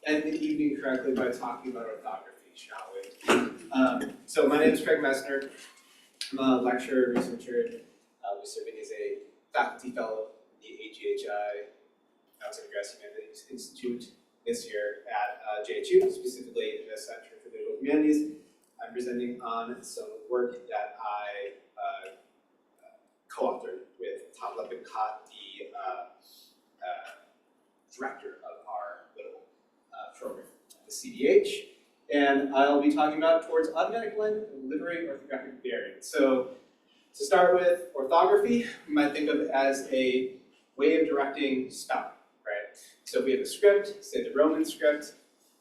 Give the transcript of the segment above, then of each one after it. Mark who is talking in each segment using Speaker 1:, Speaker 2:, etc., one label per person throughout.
Speaker 1: end the evening correctly by talking about orthography, shall we? So my name is Craig Messner. I'm a lecturer, researcher, serving as a faculty fellow at the ADHO Humanities Institute this year at JHU, specifically in the Center for Digital Humanities. I'm presenting on some work that I co-authored with Lippincott, the director of our little program, the CDH. And I'll be talking about towards automatic blend and literary orthographic variant. So to start with orthography, we might think of it as a way of directing spelling, right? So if we have a script, say the Roman script,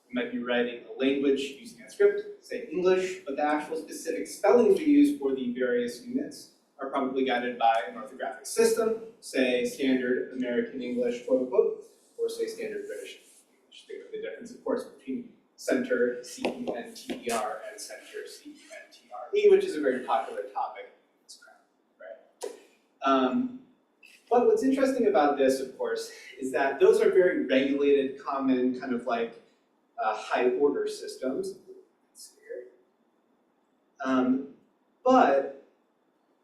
Speaker 1: we might be writing a language using that script, say English, but the actual specific spellings we use for the various units are probably guided by an orthographic system, say standard American English, quote unquote, or say standard British English. Think of the difference, of course, between center, C-E-N-T-E-R, and center, C-E-N-T-R-E, which is a very popular topic in this crowd, right? But what's interesting about this, of course, is that those are very regulated, common, kind of like high-order systems. But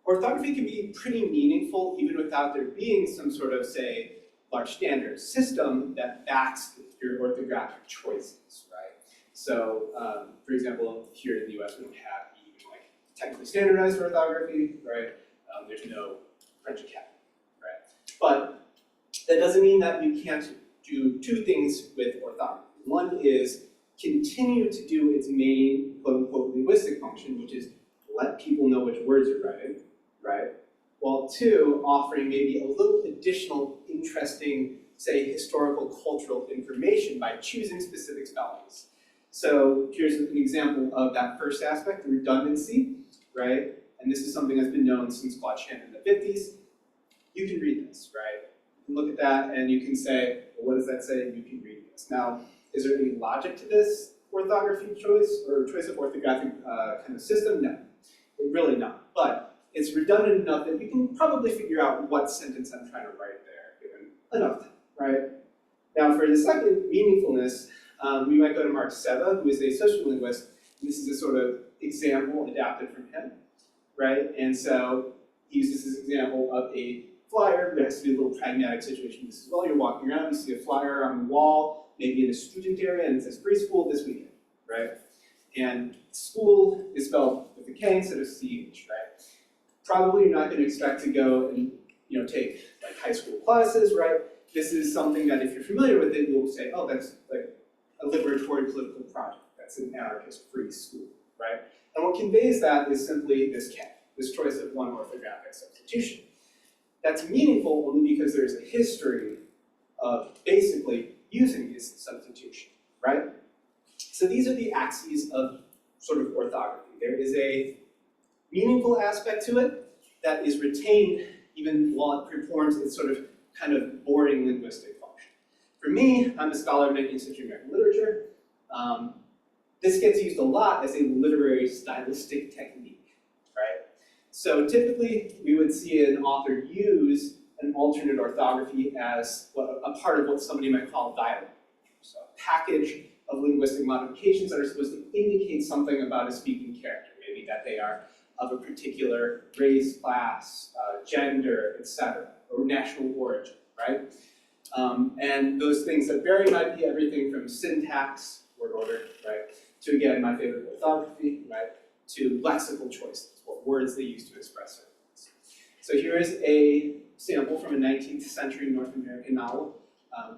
Speaker 1: orthography can be pretty meaningful even without there being some sort of, say, large standard system that backs your orthographic choices, right? So, for example, here in the US, we don't have even like technically standardized orthography, right? There's no French Academy, right? But that doesn't mean that you can't do two things with orthography. One is continue to do its main, quote unquote, linguistic function, which is let people know which words you're writing, right? While two, offering maybe a little additional interesting, say, historical, cultural information by choosing specific spellings. So here's an example of that first aspect, the redundancy, right? And this is something that's been known since Claude Shannon in the 50s. You can read this, right? You can look at that and you can say, well, what does that say? You can read this. Now, is there any logic to this orthography choice or choice of orthographic kind of system? No, really not. But it's redundant enough that you can probably figure out what sentence I'm trying to write there, given enough time, right? Now, for the second meaningfulness, we might go to Mark Seva, who is a sociolinguist. This is a sort of example adapted from him, right? And so he uses this example of a flyer. There has to be a little pragmatic situation. This is while you're walking around, you see a flyer on the wall, maybe in a student area, and it says preschool this weekend, right? And school is spelled with a K instead of CH, right? Probably you're not going to expect to go and take like high school classes, right? This is something that if you're familiar with it, you'll say, oh, that's like a liberatory political project. That's an anarchist free school, right? And what conveys that is simply this K, this choice of one orthographic substitution. That's meaningful only because there's a history of basically using this substitution, right? So these are the axes of sort of orthography. There is a meaningful aspect to it that is retained even while it performs its sort of kind of boring linguistic function. For me, I'm a scholar of 19th century American literature. This gets used a lot as a literary stylistic technique, right? So typically, we would see an author use an alternate orthography as a part of what somebody might call dialogue. So a package of linguistic modifications that are supposed to indicate something about a speaking character, maybe that they are of a particular race, class, gender, etc., or national origin, right? And those things that vary might be everything from syntax, word order, right, to again, my favorite orthography, right, to lexical choices, what words they use to express certain things. So here is a sample from a 19th century North American novel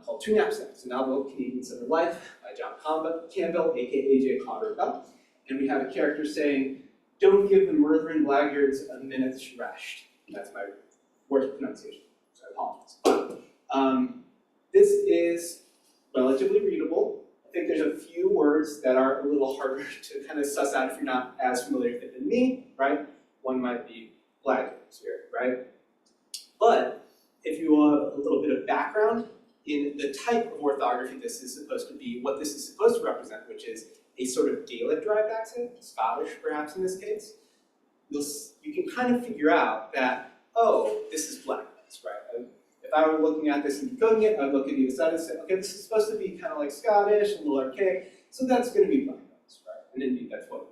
Speaker 1: called Two Knapsacks, a novel of Canadian Civil Life by John Campbell, aka J. Cotter Bell. And we have a character saying, "Don't give the murthering blackguards a minute's rest." That's my worst pronunciation, so I apologize. But this is relatively readable. I think there's a few words that are a little harder to kind of suss out if you're not as familiar with it than me, right? One might be blackguards here, right? But if you want a little bit of background in the type of orthography this is supposed to be, what this is supposed to represent, which is a sort of Gaelic-derived accent, Scottish perhaps in this case, you can kind of figure out that, oh, this is blackness, right? If I were looking at this and decoding it, I'd look at either side and say, okay, this is supposed to be kind of like Scottish, a little archaic, so that's going to be black noise, right? And indeed, that's what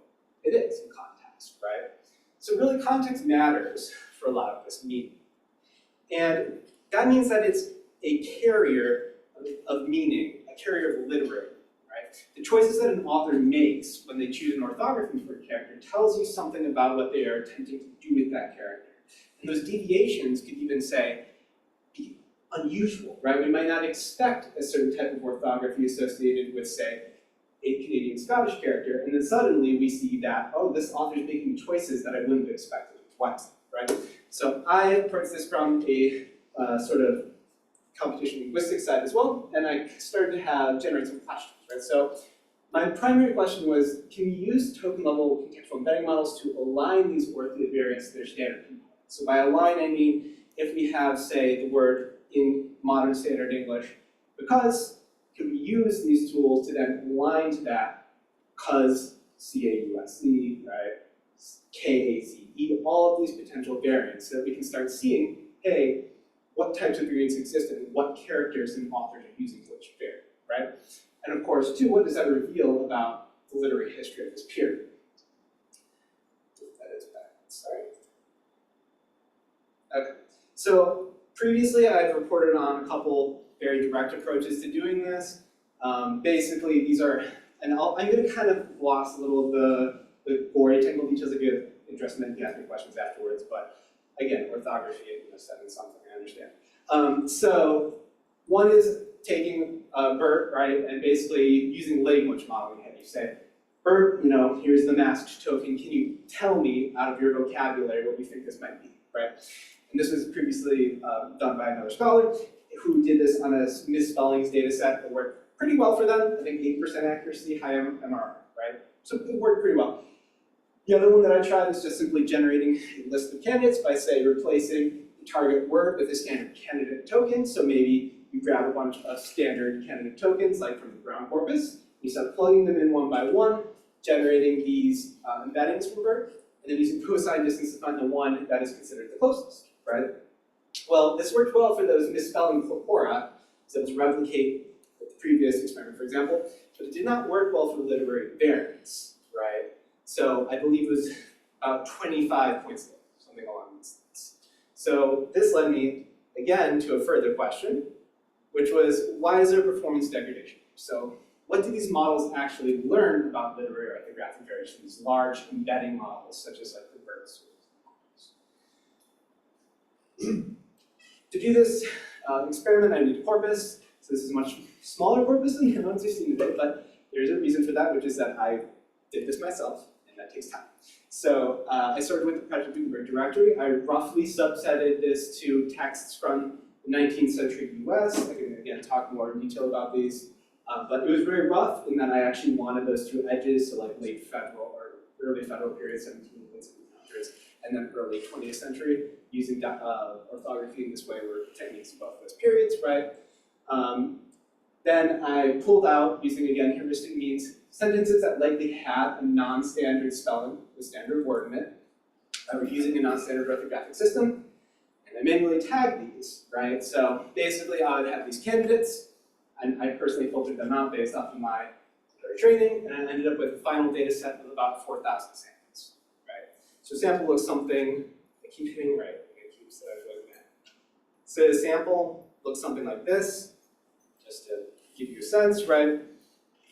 Speaker 1: it is in context, right? So really, context matters for a lot of this meaning. And that means that it's a carrier of meaning, a carrier of literary, right? The choices that an author makes when they choose an orthography for a character tells you something about what they are attempting to do with that character. And those deviations could even say, be unusual, right? We might not expect a certain type of orthography associated with, say, a Canadian Scottish character, and then suddenly we see that, oh, this author is making choices that I wouldn't have expected twice, right? So I approached this from a sort of computational linguistics side as well, and I started to generate some questions, right? So my primary question was, can we use token-level contextual embedding models to align these orthovariants to their standard components? So by align, I mean if we have, say, the word in modern standard English, because, can we use these tools to then align to that, cause, C-A-U-S-E, right, K-A-Z-E, all of these potential variants, so that we can start seeing, hey, what types of variants exist and what characters and authors are using which variant, right? And of course, too, what does that reveal about the literary history of this period? That is back, sorry. Okay, so previously I've reported on a couple very direct approaches to doing this. Basically, these are, and I'm going to kind of gloss a little of the gory technical details if you're interested in asking questions afterwards, but again, orthography, sending something, I understand. So one is taking BERT, right, and basically using language modeling. You say, BERT, here's the masked token. Can you tell me out of your vocabulary what you think this might be, right? And this was previously done by another scholar who did this on a misspellings data set that worked pretty well for them. I think 8% accuracy, high MRR, right? So it worked pretty well. The other one that I tried is just simply generating a list of candidates by, say, replacing the target word with a standard candidate token. So maybe you grab a bunch of standard candidate tokens, like from the ground corpus, you start plugging them in one by one, generating these embeddings from BERT, and then using cosine distance to find the one that is considered the closest, right? Well, this worked well for those misspelling corpora, so it was replicate the previous experiment, for example, but it did not work well for literary variants, right? So I believe it was about 25 points low, something along these lines. So this led me, again, to a further question, which was, why is there performance degradation? So what do these models actually learn about literary orthographic variation, these large embedding models, such as like the BERT models? To do this experiment, I need a corpus. So this is a much smaller corpus than the ones you've seen today, but there's a reason for that, which is that I did this myself, and that takes time. So I started with the Project Gutenberg directory. I roughly subsetted this to texts from the 19th century US. I can, again, talk more in detail about these. But it was very rough in that I actually wanted those two edges, so like late federal or early federal period, 1700s, and then early 20th century, using orthography in this way were techniques of both those periods, right? Then I pulled out, using again heuristic means, sentences that likely had a non-standard spelling with standard word in it. I was using a non-standard orthographic system, and I manually tagged these, right? So basically I would have these candidates, and I personally filtered them out based off of my training, and I ended up with a final data set of about 4,000 samples, right? So sample looks something, I keep hitting right, it keeps looking at. So the sample looks something like this, just to give you a sense, right?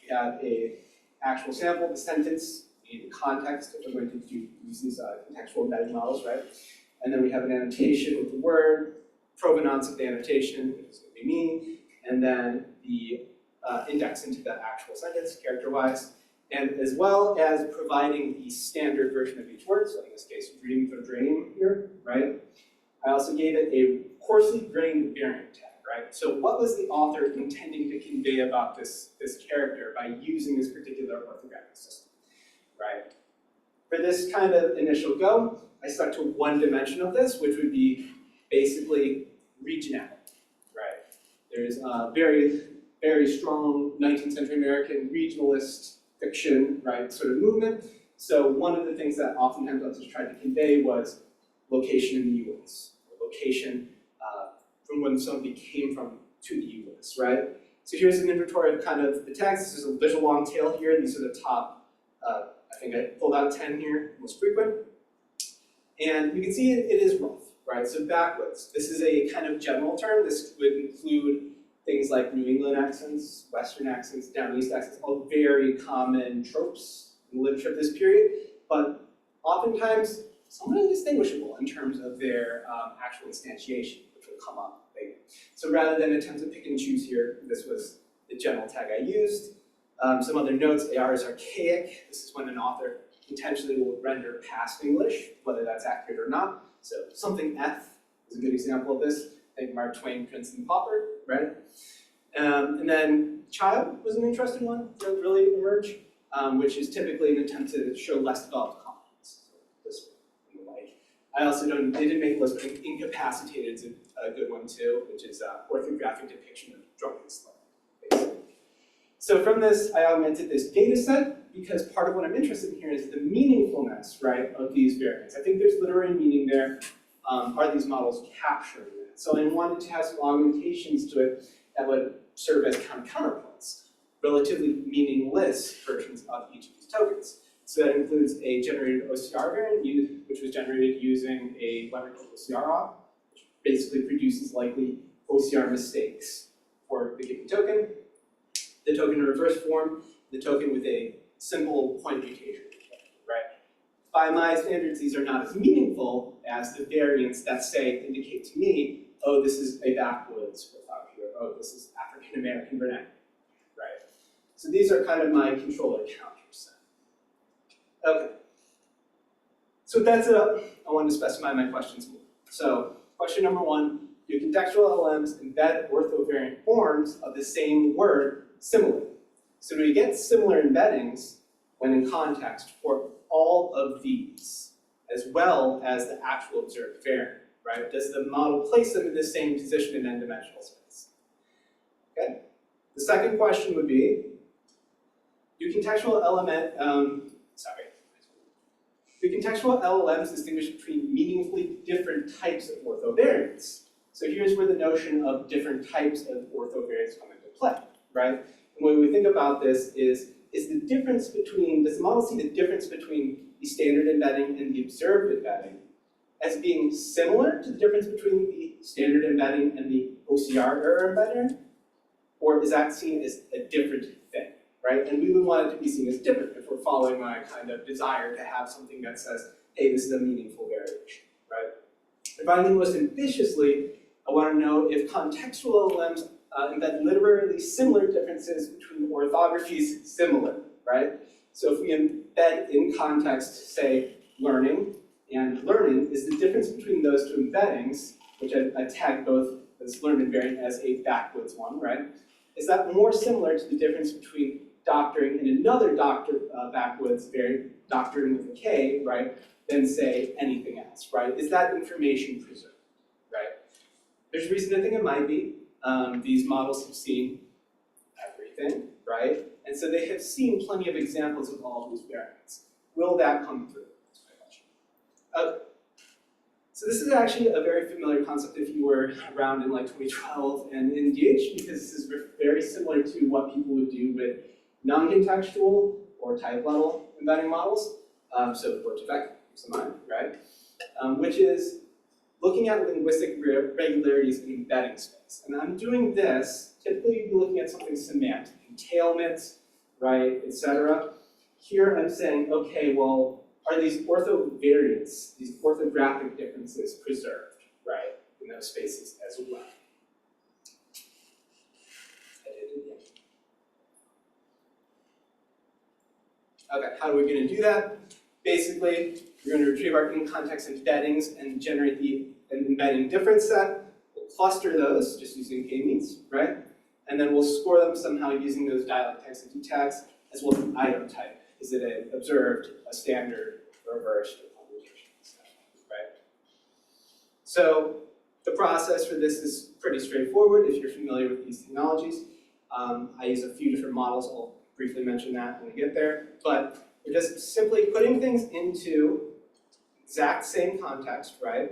Speaker 1: We have a actual sample, the sentence, the context, if we're going to use these contextual embedding models, right? And then we have an annotation with the word, provenance of the annotation, which is going to be me, and then the index into that actual sentence, character-wise, and as well as providing the standard version of each word, so in this case, dream for dream here, right? I also gave it a coarsely grained variant tag, right? So what was the author intending to convey about this character by using this particular orthographic system, right? For this kind of initial go, I stuck to one dimension of this, which would be basically regionality, right? There's a very, very strong 19th century American regionalist fiction, right, sort of movement. So one of the things that oftentimes authors tried to convey was location in the US, or location from when somebody came from to the US, right? So here's an inventory of kind of the text. This is a visual long tail here. These are the top, I think I pulled out 10 here, most frequent. And you can see it is rough, right? So backwoods, this is a kind of general term. This would include things like New England accents, Western accents, Down East accents, all very common tropes in the literature of this period, but oftentimes somewhat indistinguishable in terms of their actual instantiation, which will come up later. So rather than attempt to pick and choose here, this was the general tag I used. Some other notes, AR is archaic. This is when an author intentionally will render past English, whether that's accurate or not. So something F is a good example of this. I think Mark Twain, Prince and Pauper, right? And then child was an interesting one that really emerged, which is typically an attempt to show less developed competence. So this one and the like. I also don't, they didn't make a list, but incapacitated is a good one too, which is orthographic depiction of drunken slave, basically. So from this, I augmented this data set because part of what I'm interested in here is the meaningfulness, right, of these variants. I think there's literary meaning there. Are these models capturing that? So I wanted to have some augmentations to it that would serve as counterpoints, relatively meaningless versions of each of these tokens. So that includes a generated OCR variant, which was generated using a library called OCR, which basically produces likely OCR mistakes for the given token. The token in reverse form, the token with a simple point mutation, right? By my standards, these are not as meaningful as the variants that say, indicate to me, oh, this is a backwoods orthography, or oh, this is African American vernacular, right? So these are kind of my controller counters. Okay. So that's it. I wanted to specify my questions more. So question number one, do contextual LLMs embed orthovariant forms of the same word similarly? So do we get similar embeddings when in context for all of these, as well as the actual observed variant, right? Does the model place them in the same position in n-dimensional space? Okay. The second question would be, do contextual LLMs distinguish between meaningfully different types of orthovariants? So here's where the notion of different types of orthovariants come into play, right? And the way we think about this is the difference between, does the model see the difference between the standard embedding and the observed embedding as being similar to the difference between the standard embedding and the OCR error embedding? Or is that seen as a different thing, right? And we would want it to be seen as different if we're following my kind of desire to have something that says, hey, this is a meaningful variation, right? And finally, most ambitiously, I want to know if contextual LLMs embed literally similar differences between orthographies similar, right? So if we embed in context, say, learning and learning, is the difference between those two embeddings, which I tagged both this learning variant as a backwoods one, right? Is that more similar to the difference between doctoring and another backwoods variant, doctoring with a K, right, than say anything else, right? Is that information preserved, right? There's reason to think it might be. These models have seen everything, right? And so they have seen plenty of examples of all of these variants. Will that come through? That's my question. Okay. So this is actually a very familiar concept if you were around in like 2012 and in DH, because this is very similar to what people would do with non-contextual or type level embedding models. So Orthographic, keeps in mind, right? Which is looking at linguistic regularities in embedding space. And I'm doing this, typically you'd be looking at something semantic, entailment, right, etc. Here I'm saying, okay, well, are these orthovariants, these orthographic differences preserved, right, in those spaces as well? I did it again. Okay, how are we going to do that? Basically, we're going to retrieve our in-context embeddings and generate an embedding difference set. We'll cluster those just using k-means, right? And then we'll score them somehow using those dialect types and key tags, as well as an item type. Is it an observed, a standard, reversed, or convolution, right? So the process for this is pretty straightforward if you're familiar with these technologies. I use a few different models. I'll briefly mention that when we get there. But we're just simply putting things into exact same context, right?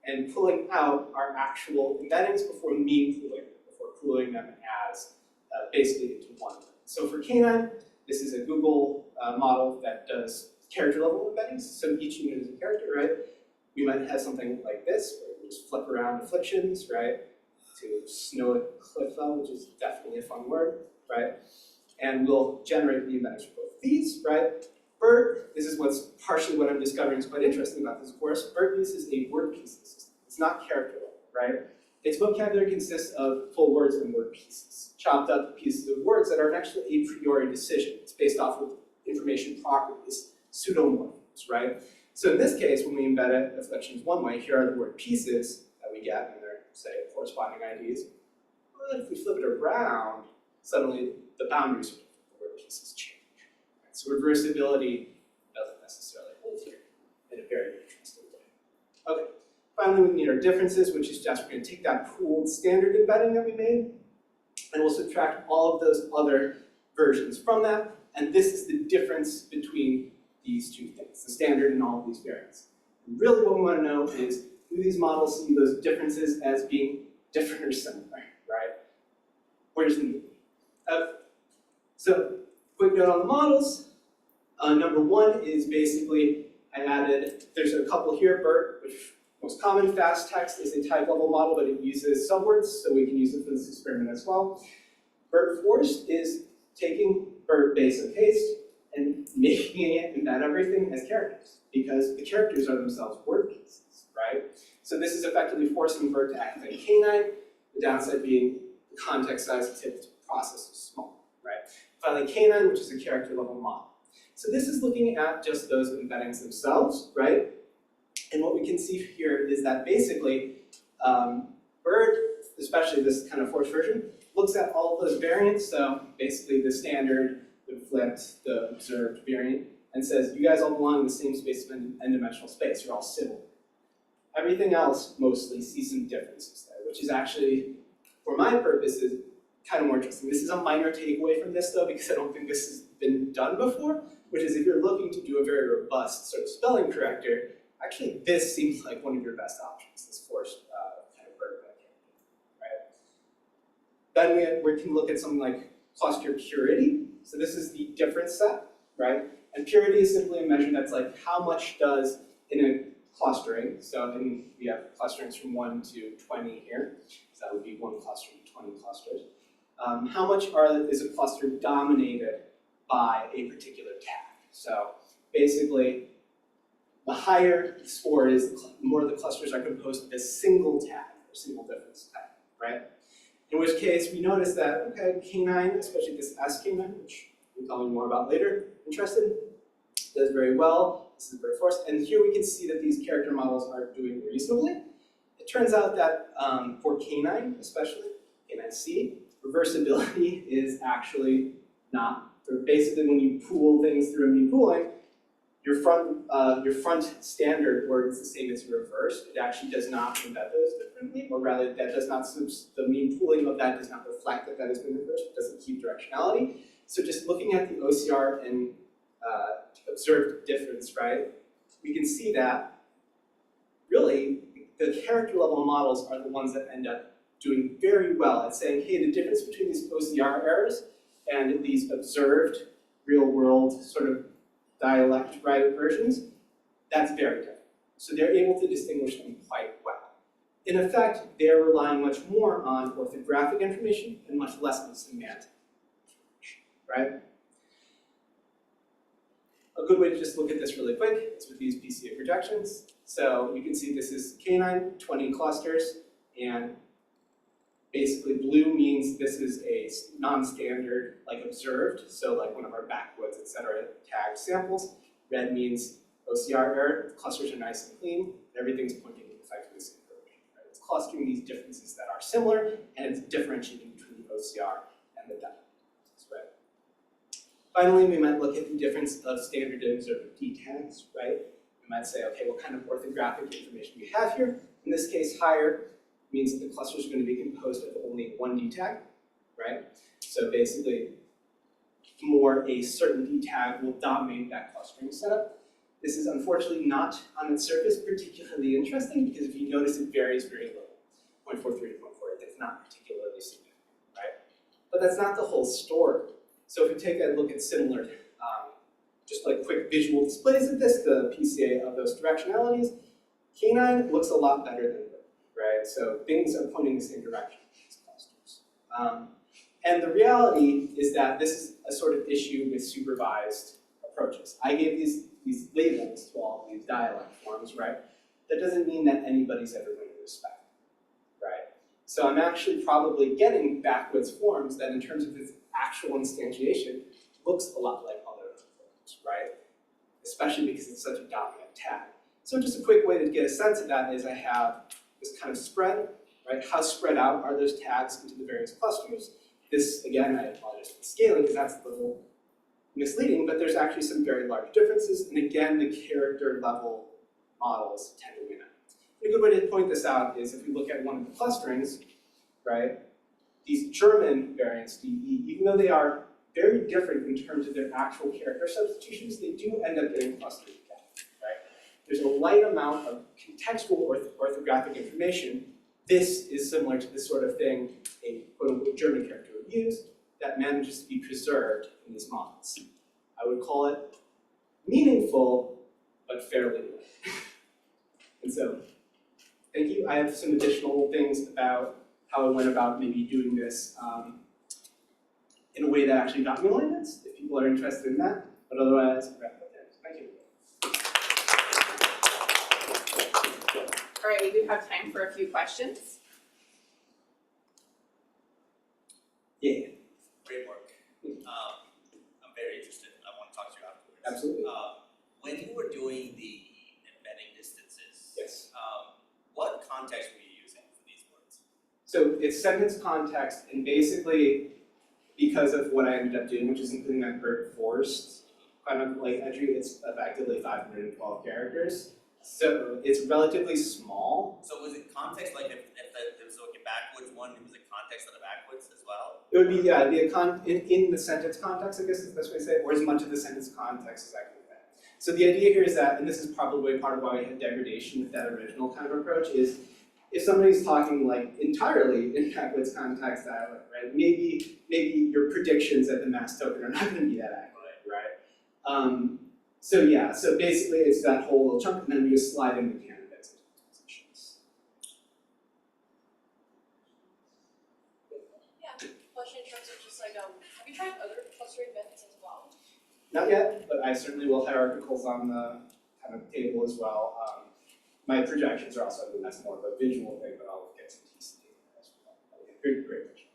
Speaker 1: and pulling out our actual embeddings before mean pooling, before pooling them as basically into one. So for canine, this is a Google model that does character level embeddings. So each unit is a character, right? We might have something like this, where we just flip around afflictions, right? To snow a cliff though, which is definitely a fun word, right? And we'll generate the embeddings for both these, right? BERT, this is what's partially what I'm discovering is quite interesting about this course. BERT uses a word pieces system. It's not character level, right? Its vocabulary consists of full words and word pieces, chopped up pieces of words that are actually a priori decision. It's based off of information properties, pseudomorphisms, right? So in this case, when we embed it afflictions one way, here are the word pieces that we get, and they're, say, corresponding IDs. But if we flip it around, suddenly the boundaries of the word pieces change. Right? So reversibility doesn't necessarily hold here in a very interesting way. Okay, finally we need our differences, which is just we're going to take that pooled standard embedding that we made, and we'll subtract all of those other versions from that, and this is the difference between these two things, the standard and all of these variants. And really what we want to know is, do these models see those differences as being different or similar, right? Where's the meaning? So, quick note on the models. Number one is basically, I added, there's a couple here, BERT, which most common, fast text is a type level model, but it uses subwords, so we can use it for this experiment as well. BERT forced is taking BERT base and paste and making it embed everything as characters, because the characters are themselves word pieces, right? So this is effectively forcing BERT to act like canine, the downside being the context size of the process is small, right? Finally, canine, which is a character level model. So this is looking at just those embeddings themselves, right? And what we can see here is that basically, BERT, especially this kind of forced version, looks at all of those variants. So basically the standard, the flipped, the observed variant, and says, you guys all belong in the same space of n-dimensional space, you're all similar. Everything else mostly sees some differences there, which is actually, for my purposes, kind of more interesting. This is a minor takeaway from this though, because I don't think this has been done before, which is if you're looking to do a very robust sort of spelling corrector, actually this seems like one of your best options, this forced kind of BERT character, right? Then we can look at something like cluster purity. So this is the difference set, right? And purity is simply a measure that's like how much does in a clustering, so we have clusterings from 1 to 20 here, so that would be 1 cluster to 20 clusters. How much is a cluster dominated by a particular tag? So basically, the higher the score is, the more the clusters are composed of a single tag, or single difference tag, right? In which case, we notice that, okay, canine, especially this S canine, which we'll tell you more about later, interested, does very well. This is very forced, and here we can see that these character models are doing reasonably. It turns out that for canine, especially, canine C, reversibility is actually not. Basically, when you pool things through mean pooling, your front standard word is the same as your reverse. It actually does not embed those differently, or rather, that does not, the mean pooling of that does not reflect that that has been reversed. It doesn't keep directionality. So just looking at the OCR and observed difference, right? We can see that really the character level models are the ones that end up doing very well at saying, hey, the difference between these OCR errors and these observed real world sort of dialect right versions, that's very different. So they're able to distinguish them quite well. In effect, they're relying much more on orthographic information and much less on semantic information, right? A good way to just look at this really quick is with these PCA projections. So you can see this is canine, 20 clusters, and basically blue means this is a non-standard, like observed, so like one of our backwoods, etc. tagged samples. Red means OCR error, the clusters are nice and clean, and everything's pointing in effectively the same direction. Right? It's clustering these differences that are similar, and it's differentiating between the OCR and the data. Right? Finally, we might look at the difference of standard and observed D tags, right? We might say, okay, what kind of orthographic information we have here? In this case, higher means that the clusters are going to be composed of only 1 D tag, right? So basically, more a certain D tag will dominate that clustering setup. This is unfortunately not, on its surface, particularly interesting because if you notice, it varies very little. 0.43 to 0.48, that's not particularly significant, right? But that's not the whole story. So if we take a look at similar, just like quick visual displays of this, the PCA of those directionalities, canine looks a lot better than bird, right? So things are pointing in the same direction in these clusters. And the reality is that this is a sort of issue with supervised approaches. I gave these labels to all of these dialect forms, right? That doesn't mean that anybody's ever going to respect them, right? So I'm actually probably getting backwards forms that in terms of its actual instantiation looks a lot like other forms, right? Especially because it's such a dominant tag. So just a quick way to get a sense of that is I have this kind of spread, right? How spread out are those tags into the various clusters? This, again, I apologize for the scaling because that's a little misleading, but there's actually some very large differences. And again, the character level models tend to win out. A good way to point this out is if we look at one of the clusterings, right? These German variants, DE, even though they are very different in terms of their actual character substitutions, they do end up getting clustered together, right? There's a light amount of contextual orthographic information. This is similar to this sort of thing a quote-unquote German character would use that manages to be preserved in these models. I would call it meaningful, but fairly new. And so, thank you. I have some additional things about how I went about maybe doing this in a way that actually got me alignments, if people are interested in that. But otherwise, wrap up there. Thank you.
Speaker 2: All right, we do have time for a few questions.
Speaker 1: Yeah.
Speaker 3: Great work. I'm very interested. I want to talk to you afterwards.
Speaker 1: Absolutely.
Speaker 3: When you were doing the embedding distances,
Speaker 1: Yes.
Speaker 3: What context were you using for these words?
Speaker 1: So it's sentence context, and basically, because of what I ended up doing, which is including that Bert Forst kind of like entry, it's effectively 512 characters. So it's relatively small.
Speaker 3: So was it context like if there was like a backwards one, it was a context of the backwards as well?
Speaker 1: It would be, yeah, in the sentence context, I guess is the best way to say it, or as much of the sentence context as I can fit. So the idea here is that, and this is probably part of why we had degradation with that original kind of approach, is if somebody's talking like entirely in backwards context dialect, right? Maybe your predictions at the mass token are not going to be that accurate, right? So yeah, so basically it's that whole little chunk, and then we just slide in the candidates into positions.
Speaker 4: Yeah, question in terms of just like, have you tried other clustering methods as well?
Speaker 1: Not yet, but I certainly will hierarchicals on the kind of table as well. My projections are also, I mean, that's more of a visual thing, but I'll get some TC data as well. Okay, great question.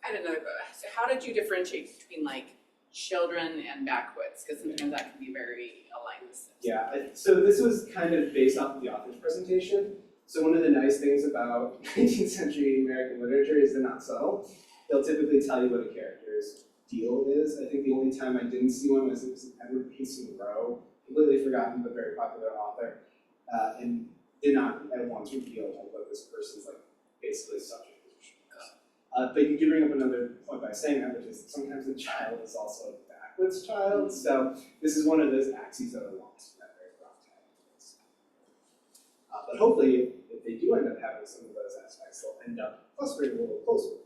Speaker 2: I had another question. So how did you differentiate between like children and backwoods? Because sometimes that can be very aligned with systems.
Speaker 1: Yeah, so this was kind of based off of the author's presentation. So one of the nice things about 19th century American literature is they're not subtle. They'll typically tell you what a character's deal is. I think the only time I didn't see one was it was Edward Payson Rowe, completely forgotten but very popular author, and did not at once reveal what this person's like basically subject position is. But you do bring up another point by saying that, which is sometimes the child is also a backwards child. So this is one of those axes that are lost in that very rough tag. But hopefully, if they do end up having some of those aspects, they'll end up clustering a little closer.